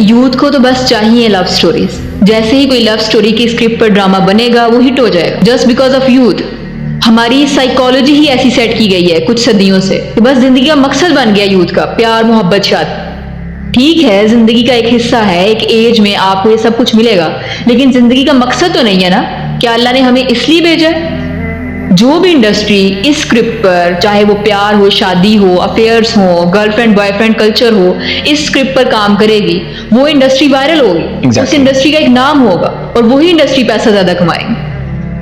Youth को तो बस चाहिए लव स्टोरीज। जैसे ही कोई लव स्टोरी की स्क्रिप्ट पर ड्रामा बनेगा वो हिट हो जाएगा, जस्ट बिकॉज ऑफ यूथ। हमारी साइकोलॉजी ही ऐसी सेट की गई है कुछ सदियों से कि बस जिंदगी का मकसद बन गया यूथ का प्यार, मोहब्बत, शादी। ठीक है, जिंदगी का एक हिस्सा है, एक एज में आपको ये सब कुछ मिलेगा, लेकिन जिंदगी का मकसद तो नहीं है ना। क्या अल्लाह ने हमें इसलिए भेजा है? जो भी इंडस्ट्री इस स्क्रिप्ट पर, चाहे वो प्यार हो, शादी हो, अफेयर्स हो, गर्लफ्रेंड बॉयफ्रेंड कल्चर हो, इस स्क्रिप्ट पर काम करेगी, वो इंडस्ट्री वायरल होगी। उस इंडस्ट्री का एक नाम होगा और वही इंडस्ट्री पैसा ज्यादा कमाएगी।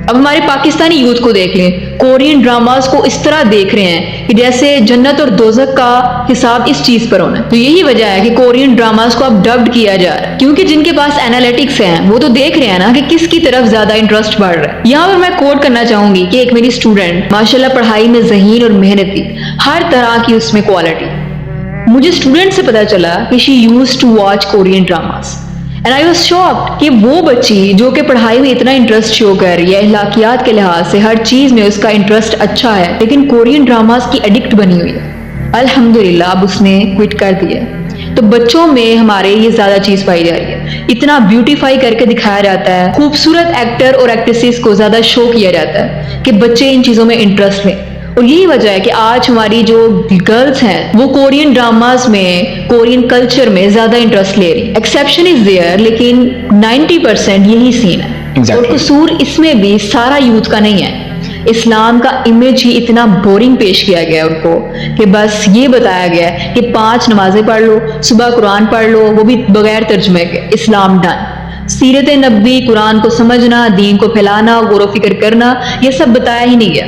अब हमारे पाकिस्तानी यूथ को देख लें, कोरियन ड्रामास को इस तरह देख रहे हैं कि जैसे जन्नत और दोज़ख का हिसाब इस चीज पर होना है। तो यही वजह है कि कोरियन ड्रामास को अब डब्ड किया जा रहा है, क्योंकि जिनके पास एनालिटिक्स हैं वो तो देख रहे हैं ना कि किसकी तरफ ज्यादा इंटरेस्ट बढ़ रहा है। यहाँ पर मैं कोट करना चाहूंगी कि एक मेरी स्टूडेंट माशाल्लाह पढ़ाई में ज़हीन और मेहनती, हर तरह की उसमें क्वालिटी। मुझे स्टूडेंट से पता चला कि she used to watch Korean dramas and I was shocked कि वो बच्ची जो कि पढ़ाई में इतना इंटरेस्ट शो कर रही है, इखलाकियात के लिहाज से हर चीज में उसका इंटरेस्ट अच्छा है, लेकिन कोरियन ड्रामास की एडिक्ट बनी हुई है। अल्हम्दुलिल्लाह अब उसने क्विट कर दिया। तो बच्चों में हमारे ये ज्यादा चीज पाई जा रही है, इतना ब्यूटीफाई करके दिखाया जाता है, खूबसूरत एक्टर और एक्ट्रेसेस को ज्यादा शो किया जाता है कि बच्चे इन चीजों में इंटरेस्ट लें। और यही वजह है कि आज हमारी जो गर्ल्स हैं वो कोरियन ड्रामास में, कोरियन कल्चर में ज्यादा इंटरेस्ट ले रही। एक्सेप्शन इज देयर, लेकिन 90% यही सीन है। और कसूर इसमें भी सारा यूथ का नहीं है। इस्लाम का इमेज ही इतना बोरिंग पेश किया गया है उनको कि बस ये बताया गया है कि 5 नमाजें पढ़ लो, सुबह कुरान पढ़ लो, वो भी बगैर तर्जुमे के, इस्लाम डन। सीरत नबी, कुरान को समझना, दीन को फैलाना, गौर व फिक्र करना, ये सब बताया ही नहीं गया।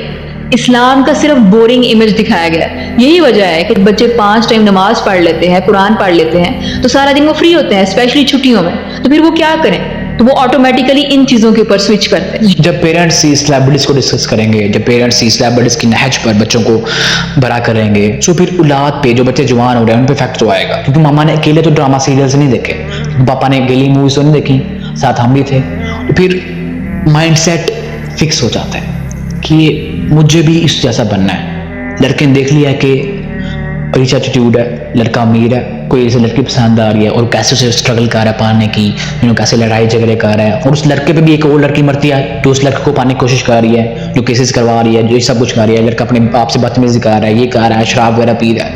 इस्लाम का सिर्फ बोरिंग इमेज दिखाया गया। यही वजह है कि बच्चे 5 टाइम नमाज पढ़ लेते हैं, कुरान पढ़ लेते हैं, तो सारा दिन वो फ्री होते हैं, स्पेशली छुट्टियों में, तो फिर वो क्या करें? तो वो ऑटोमेटिकली इन चीजों के ऊपर स्विच करते हैं। जब पेरेंट्स इस लाइबिलिटीज को डिस्कस करेंगे, जब पेरेंट्स इस लाइबिलिटीज की नहज पर बच्चों को बड़ा करेंगे, तो फिर औलाद पे, जो बच्चे जवान हो रहे हैं उन पे इफेक्ट तो आएगा। क्योंकि मामा ने अकेले तो ड्रामा सीरियल्स नहीं देखे, पापा ने अकेली मूवीज तो नहीं देखी, साथ हम भी थे। तो फिर माइंडसेट फिक्स हो जाता है कि मुझे भी इस जैसा बनना है। लड़के ने देख लिया कि रिच एटीट्यूड है, लड़का अमीर है, कोई ऐसी लड़की पसंद आ रही है और कैसे उसे स्ट्रगल कर रहा है पाने की, कैसे लड़ाई झगड़े कर रहा है, और उस लड़के पे भी एक और लड़की मरती है जो उस लड़के को पाने की कोशिश कर रही है, जो केसेस करवा रही है, जो सब कुछ कर रही है। लड़का अपने बाप से बदतमीजी कर रहा है, ये कर रहा है, शराब वगैरह पी रहा है,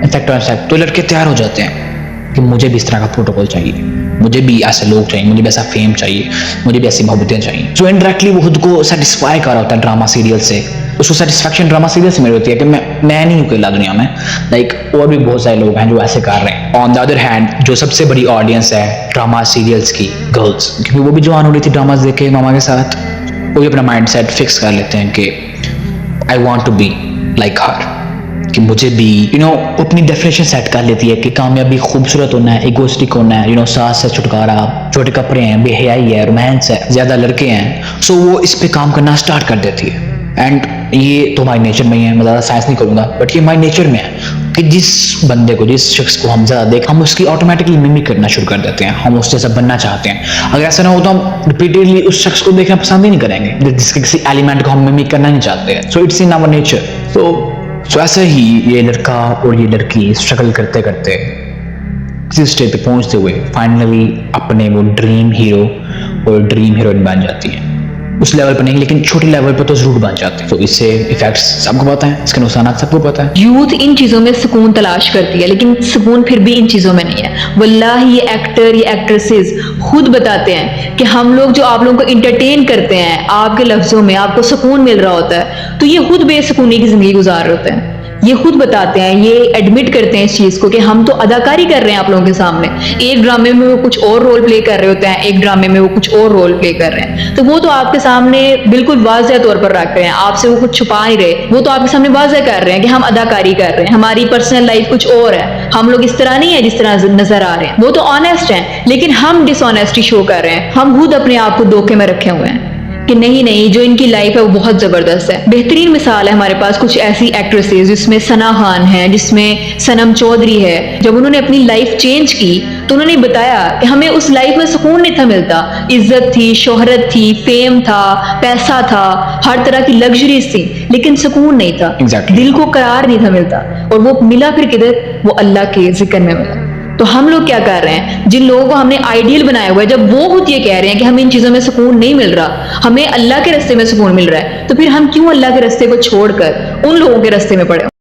इनफैक्ट। तो लड़के तैयार हो जाते हैं कि मुझे भी इस तरह का प्रोटोकॉल चाहिए, मुझे भी ऐसे लोग चाहिए, मुझे भी ऐसा फेम चाहिए, मुझे भी ऐसी मोहब्बतें चाहिए। तो इनडायरेक्टली वो खुद को सेटिस्फाई कर रहा होता है ड्रामा सीरियल से। उसको सेटिस्फैक्शन ड्रामा सीरियल से मिल होती है कि मैं नहीं हूँ अकेला दुनिया में, लाइक और भी बहुत सारे लोग हैं जो ऐसे कर रहे हैं। ऑन द अदर हैंड, जो सबसे बड़ी ऑडियंस है ड्रामा सीरियल्स की, गर्ल्स, क्योंकि वो भी जवान हो रही थी ड्रामास देख के मामा के साथ, वो भी अपना माइंड सेट फिक्स कर लेते हैं कि I want to be like her, कि मुझे भी अपनी डेफिनेशन सेट कर लेती है कि कामयाबी खूबसूरत होना है, इगोइस्टिक होना है, सास से छुटकारा, छोटे कपड़े हैं, बेहयाई है, रोमांस है, ज्यादा लड़के हैं। सो वो इस पे काम करना स्टार्ट कर देती है। एंड ये तो हमारे नेचर में ही है, मैं ज़्यादा साइंस नहीं करूँगा, बट ये हमारे नेचर में है कि जिस बंदे को, जिस शख्स को हम ज़्यादा देख, हम उसकी ऑटोमेटिकली मिमिक करना शुरू कर देते हैं, हम उससे सब बनना चाहते हैं। अगर ऐसा ना हो तो हम रिपीटेडली उस शख्स को देखना पसंद ही नहीं करेंगे जिसके किसी एलिमेंट को हम मिमिक करना नहीं चाहते हैं। So it's in our nature. So ऐसे ही ये लड़का और ये लड़की स्ट्रगल करते करते किसी स्टेज पे पहुंचते हुए फाइनली अपने वो ड्रीम हीरो और ड्रीम हीरोइन बन जाती है। उस लेवल पर नहीं, लेकिन छोटे लेवल पर तो जरूर बन जाते हैं। तो इससे इफेक्ट्स सबको पता है, इसके नुकसान सबको पता है। यूथ इन चीजों में सुकून तलाश करती है, लेकिन सुकून फिर भी इन चीजों में नहीं है। वल्लाही ये एक्टर, ये एक्ट्रेसेस खुद बताते हैं कि हम लोग जो आप लोगों को इंटरटेन करते हैं, आपके लफ्जों में आपको सुकून मिल रहा होता है, तो ये खुद बेसुकूनी की जिंदगी गुजार रहे होते हैं। ये खुद बताते हैं, ये एडमिट करते हैं इस चीज को कि हम तो अदाकारी कर रहे हैं आप लोगों के सामने। एक ड्रामे में वो कुछ और रोल प्ले कर रहे होते हैं, एक ड्रामे में वो कुछ और रोल प्ले कर रहे हैं, तो वो तो आपके सामने बिल्कुल वाज़ेह तौर पर रख रहे हैं, आपसे वो कुछ छुपा नहीं रहे, वो तो आपके सामने वाज़ेह कर रहे हैं कि हम अदाकारी कर रहे हैं, हमारी पर्सनल लाइफ कुछ और है, हम लोग इस तरह नहीं है जिस तरह नजर आ रहे हैं। वो तो ऑनेस्ट हैं, लेकिन हम डिसऑनेस्टी शो कर रहे हैं, हम खुद अपने आप को धोखे में रखे हुए हैं कि नहीं जो इनकी लाइफ है वो बहुत जबरदस्त है। बेहतरीन मिसाल है हमारे पास कुछ ऐसी एक्ट्रेसेस जिसमें सना खान है, जिसमें सनम चौधरी है। जब उन्होंने अपनी लाइफ चेंज की तो उन्होंने बताया कि हमें उस लाइफ में सुकून नहीं था मिलता, इज्जत थी, शोहरत थी, फेम था, पैसा था, हर तरह की लग्जरीज थी, लेकिन सुकून नहीं था। दिल को करार नहीं था मिलता, और वो मिला फिर किधर? वो अल्लाह के जिक्र में मिला। तो हम लोग क्या कर रहे हैं, जिन लोगों को हमने आइडियल बनाया हुआ है, जब वो खुद ये कह रहे हैं कि हमें इन चीजों में सुकून नहीं मिल रहा, हमें अल्लाह के रास्ते में सुकून मिल रहा है, तो फिर हम क्यों अल्लाह के रास्ते को छोड़कर उन लोगों के रास्ते में पड़े।